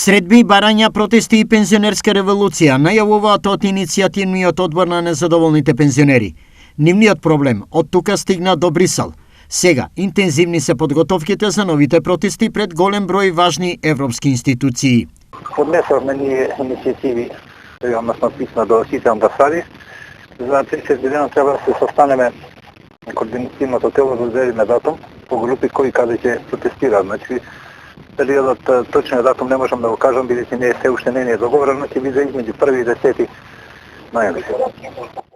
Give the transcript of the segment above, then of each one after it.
Средби, барања, протести и пензионерска револуција најавуваат од иницијативниот одбор на незадоволните пензионери. Нивниот проблем од тука стигна до Брисел. Сега интензивни се подготовките за новите протести пред голем број важни европски институции. Поднесовме ние иницијативи, односно писма до сите амбасади. За 30 дена треба да се состанеме координативното тело да одредиме датум по групи кои каде ќе протестираат. Значи, периодот точниот датум не можам да го кажам, бидејќи не е се уште не е договорено, ќе биде измеѓу 1 и 10 ноември.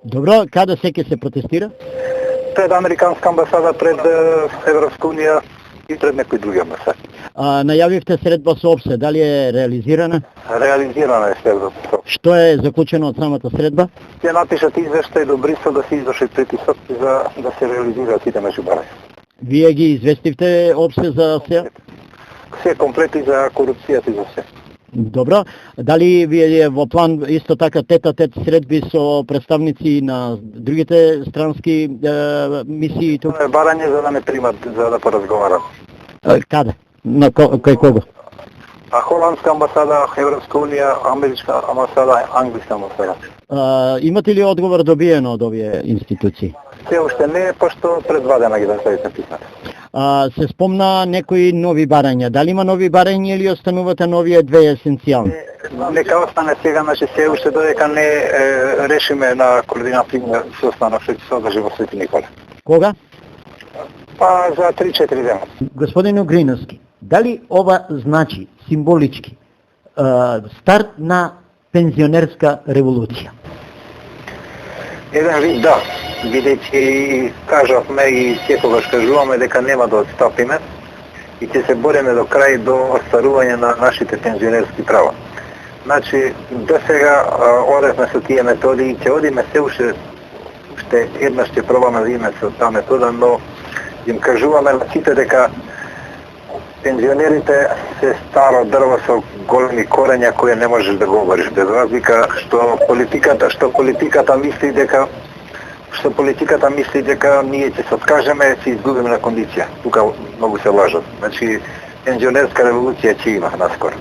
Добро, каде се ќе се протестира? Пред Американска амбасада, пред Европска унија и пред некои други амбасади. Најавивте средба со ОПСЕ, дали е реализирана? Реализирана е средбата. Што е заклучено од самата средба? Ќе напишат извештај до Брисел да се изврши притисок за да се реализираат сите меѓубарања. Вие ги известивте ОПСЕ за се? Се комплети за корупцијата и за се. Добро. Дали вие во план исто така тет-а-тет средби со представници на другите странски мисии тук? Барање за да не примат, за да поразговарат. Каде? На кај кого? Холандска амбасада, Европска унија, Америчка амбасада, Англиска амбасада. Имате ли одговор добиено од овие институции? Се уште не, пошто пред 2 дена ги доставите писмата. Се спомна некои нови барања. Дали има нови барања или останувате на овие две есенцијални? Нека остане сега, значи се уште додека не решиме на координативно состанок што ќе се одржи во Свети Никола. Кога? Па за 3-4 дена. Господин Огриновски, дали ова значи символички старт на пензионерска револуција? Еден вид да, бидејќи кажавме и секогаш кажуваме дека нема да отстапиме и ќе се бориме до крај до остварување на нашите пензионерски права. Значи, до сега одевме со тие методи и ќе одиме се уште еднаш ќе пробаме да име со таа метода, но им кажуваме на сите дека пензионерите се старо дрво со големи корења кои не можеш да го обориш, без разлика што политиката мисли дека ние ќе се откажеме и ќе изгубиме на кондиција. Тука многу се лажат. Значи, пензионерска револуција ќе има наскоро.